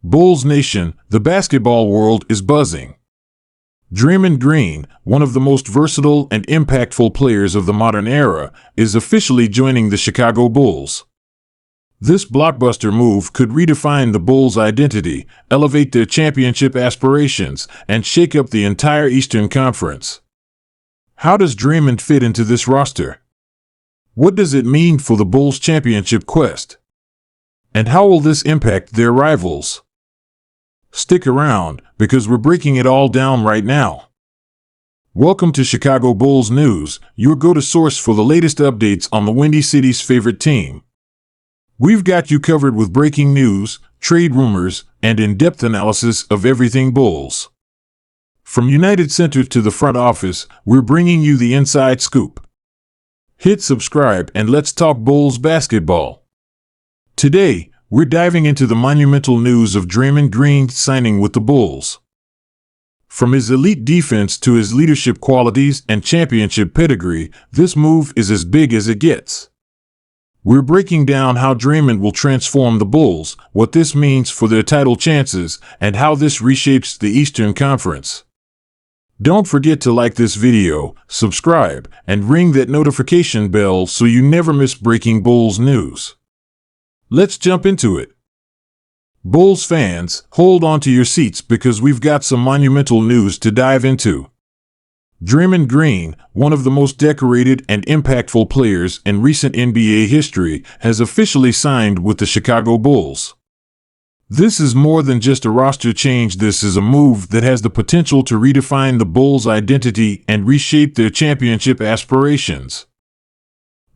Bulls Nation, the basketball world is buzzing. Draymond Green, one of the most versatile and impactful players of the modern era, is officially joining the Chicago Bulls. This blockbuster move could redefine the Bulls' identity, elevate their championship aspirations, and shake up the entire Eastern Conference. How does Draymond fit into this roster? What does it mean for the Bulls' championship quest? And how will this impact their rivals? Stick around, because we're breaking it all down right now. Welcome to Chicago Bulls News, your go-to source for the latest updates on the Windy City's favorite team. We've got you covered with breaking news, trade rumors, and in-depth analysis of everything Bulls. From United Center to the front office, we're bringing you the inside scoop. Hit subscribe and let's talk Bulls basketball. Today, we're diving into the monumental news of Draymond Green signing with the Bulls. From his elite defense to his leadership qualities and championship pedigree, this move is as big as it gets. We're breaking down how Draymond will transform the Bulls, what this means for their title chances, and how this reshapes the Eastern Conference. Don't forget to like this video, subscribe, and ring that notification bell so you never miss breaking Bulls news. Let's jump into it. Bulls fans, hold on to your seats because we've got some monumental news to dive into. Draymond Green, one of the most decorated and impactful players in recent NBA history, has officially signed with the Chicago Bulls. This is more than just a roster change. This is a move that has the potential to redefine the Bulls' identity and reshape their championship aspirations.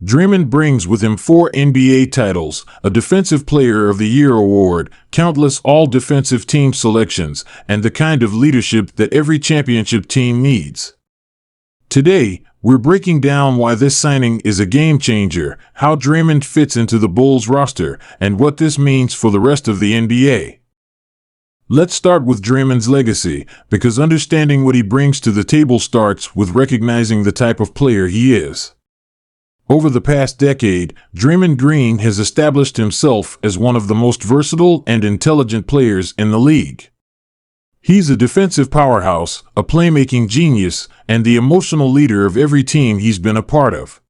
Draymond brings with him 4 NBA titles, a Defensive Player of the Year award, countless all-defensive team selections, and the kind of leadership that every championship team needs. Today, we're breaking down why this signing is a game-changer, how Draymond fits into the Bulls roster, and what this means for the rest of the NBA. Let's start with Draymond's legacy, because understanding what he brings to the table starts with recognizing the type of player he is. Over the past decade, Draymond Green has established himself as one of the most versatile and intelligent players in the league. He's a defensive powerhouse, a playmaking genius, and the emotional leader of every team he's been a part of.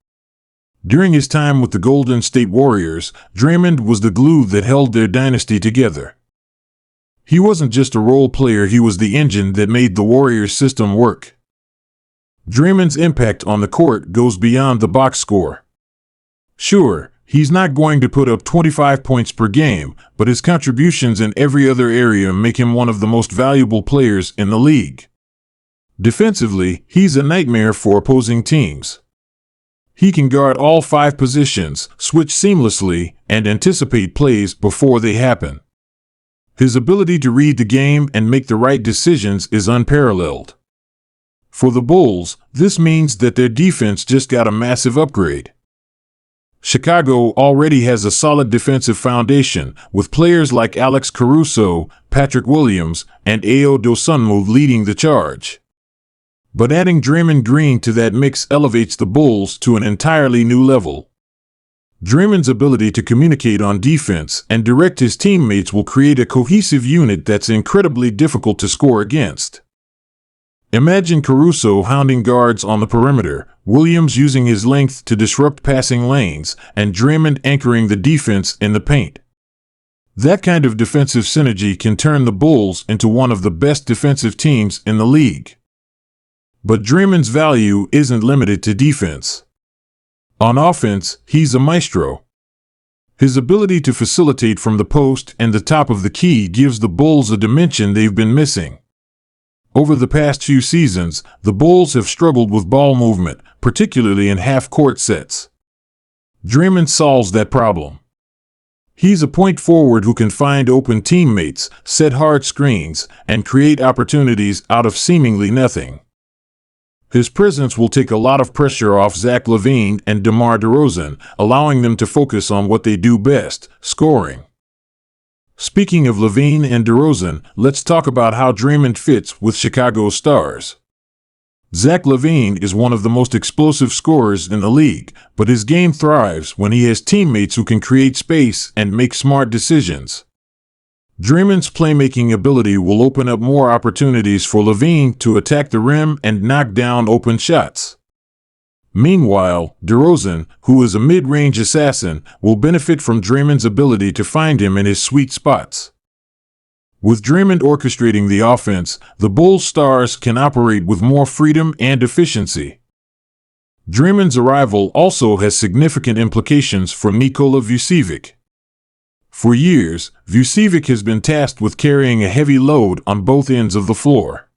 During his time with the Golden State Warriors, Draymond was the glue that held their dynasty together. He wasn't just a role player, he was the engine that made the Warriors system work. Draymond's impact on the court goes beyond the box score. Sure, he's not going to put up 25 points per game, but his contributions in every other area make him one of the most valuable players in the league. Defensively, he's a nightmare for opposing teams. He can guard all 5 positions, switch seamlessly, and anticipate plays before they happen. His ability to read the game and make the right decisions is unparalleled. For the Bulls, this means that their defense just got a massive upgrade. Chicago already has a solid defensive foundation, with players like Alex Caruso, Patrick Williams, and Ayo Dosunmu leading the charge. But adding Draymond Green to that mix elevates the Bulls to an entirely new level. Draymond's ability to communicate on defense and direct his teammates will create a cohesive unit that's incredibly difficult to score against. Imagine Caruso hounding guards on the perimeter, Williams using his length to disrupt passing lanes, and Draymond anchoring the defense in the paint. That kind of defensive synergy can turn the Bulls into one of the best defensive teams in the league. But Draymond's value isn't limited to defense. On offense, he's a maestro. His ability to facilitate from the post and the top of the key gives the Bulls a dimension they've been missing. Over the past few seasons, the Bulls have struggled with ball movement, particularly in half-court sets. Draymond solves that problem. He's a point forward who can find open teammates, set hard screens, and create opportunities out of seemingly nothing. His presence will take a lot of pressure off Zach LaVine and DeMar DeRozan, allowing them to focus on what they do best, scoring. Speaking of LaVine and DeRozan, let's talk about how Draymond fits with Chicago's stars. Zach LaVine is one of the most explosive scorers in the league, but his game thrives when he has teammates who can create space and make smart decisions. Draymond's playmaking ability will open up more opportunities for LaVine to attack the rim and knock down open shots. Meanwhile, DeRozan, who is a mid-range assassin, will benefit from Draymond's ability to find him in his sweet spots. With Draymond orchestrating the offense, the Bulls stars can operate with more freedom and efficiency. Draymond's arrival also has significant implications for Nikola Vucevic. For years, Vucevic has been tasked with carrying a heavy load on both ends of the floor.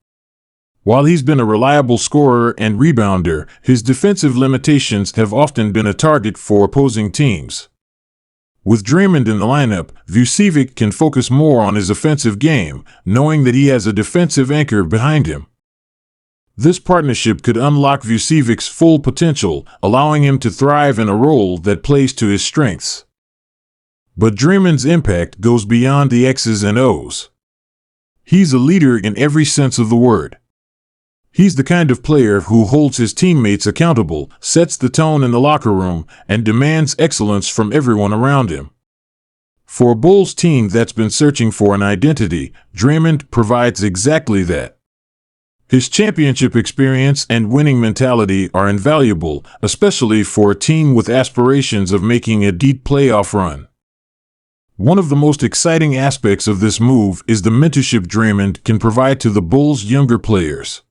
While he's been a reliable scorer and rebounder, his defensive limitations have often been a target for opposing teams. With Draymond in the lineup, Vucevic can focus more on his offensive game, knowing that he has a defensive anchor behind him. This partnership could unlock Vucevic's full potential, allowing him to thrive in a role that plays to his strengths. But Draymond's impact goes beyond the X's and O's. He's a leader in every sense of the word. He's the kind of player who holds his teammates accountable, sets the tone in the locker room, and demands excellence from everyone around him. For a Bulls team that's been searching for an identity, Draymond provides exactly that. His championship experience and winning mentality are invaluable, especially for a team with aspirations of making a deep playoff run. One of the most exciting aspects of this move is the mentorship Draymond can provide to the Bulls' younger players.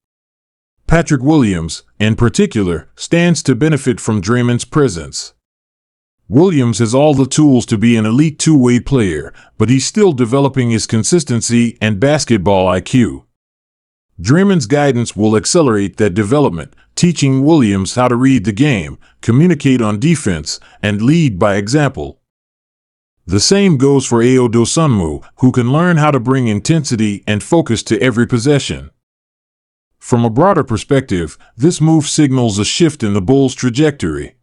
Patrick Williams, in particular, stands to benefit from Draymond's presence. Williams has all the tools to be an elite two-way player, but he's still developing his consistency and basketball IQ. Draymond's guidance will accelerate that development, teaching Williams how to read the game, communicate on defense, and lead by example. The same goes for Ayo Dosunmu, who can learn how to bring intensity and focus to every possession. From a broader perspective, this move signals a shift in the Bulls' trajectory.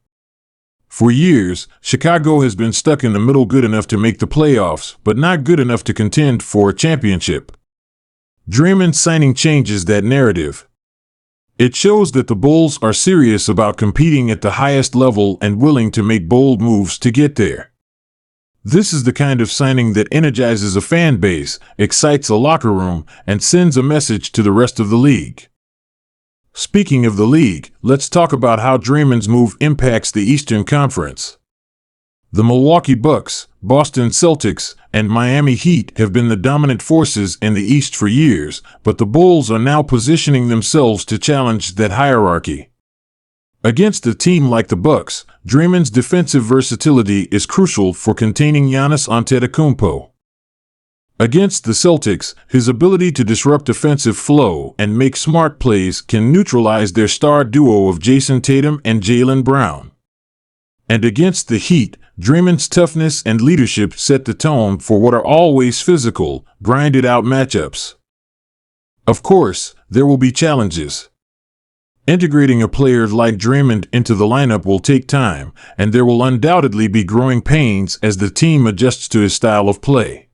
For years, Chicago has been stuck in the middle, good enough to make the playoffs, but not good enough to contend for a championship. Draymond signing changes that narrative. It shows that the Bulls are serious about competing at the highest level and willing to make bold moves to get there. This is the kind of signing that energizes a fan base, excites a locker room, and sends a message to the rest of the league. Speaking of the league, let's talk about how Draymond's move impacts the Eastern Conference. The Milwaukee Bucks, Boston Celtics, and Miami Heat have been the dominant forces in the East for years, but the Bulls are now positioning themselves to challenge that hierarchy. Against a team like the Bucks, Draymond's defensive versatility is crucial for containing Giannis Antetokounmpo. Against the Celtics, his ability to disrupt offensive flow and make smart plays can neutralize their star duo of Jason Tatum and Jaylen Brown. And against the Heat, Draymond's toughness and leadership set the tone for what are always physical, grinded-out matchups. Of course, there will be challenges. Integrating a player like Draymond into the lineup will take time, and there will undoubtedly be growing pains as the team adjusts to his style of play.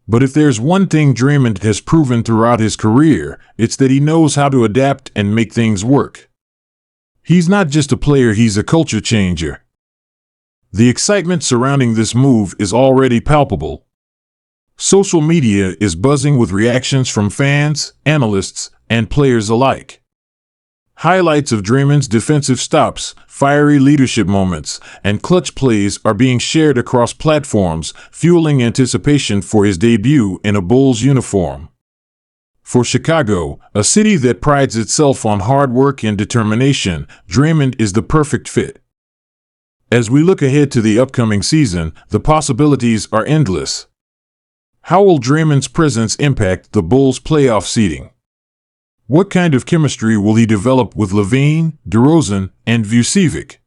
But if there's one thing Draymond has proven throughout his career, it's that he knows how to adapt and make things work. He's not just a player, he's a culture changer. The excitement surrounding this move is already palpable. Social media is buzzing with reactions from fans, analysts, and players alike. Highlights of Draymond's defensive stops, fiery leadership moments, and clutch plays are being shared across platforms, fueling anticipation for his debut in a Bulls uniform. For Chicago, a city that prides itself on hard work and determination, Draymond is the perfect fit. As we look ahead to the upcoming season, the possibilities are endless. How will Draymond's presence impact the Bulls' playoff seeding? What kind of chemistry will he develop with LaVine, DeRozan, and Vucevic?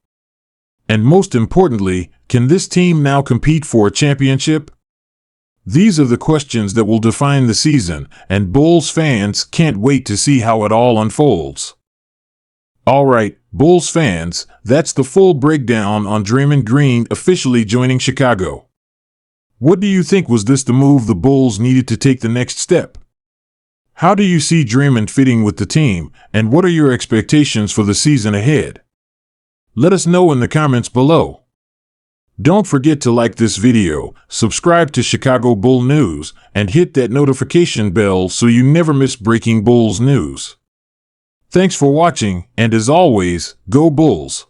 And most importantly, can this team now compete for a championship? These are the questions that will define the season, and Bulls fans can't wait to see how it all unfolds. All right, Bulls fans, that's the full breakdown on Draymond Green officially joining Chicago. What do you think? Was this the move the Bulls needed to take the next step? How do you see Draymond fitting with the team, and what are your expectations for the season ahead? Let us know in the comments below. Don't forget to like this video, subscribe to Chicago Bull News, and hit that notification bell so you never miss breaking Bulls news. Thanks for watching, and as always, go Bulls!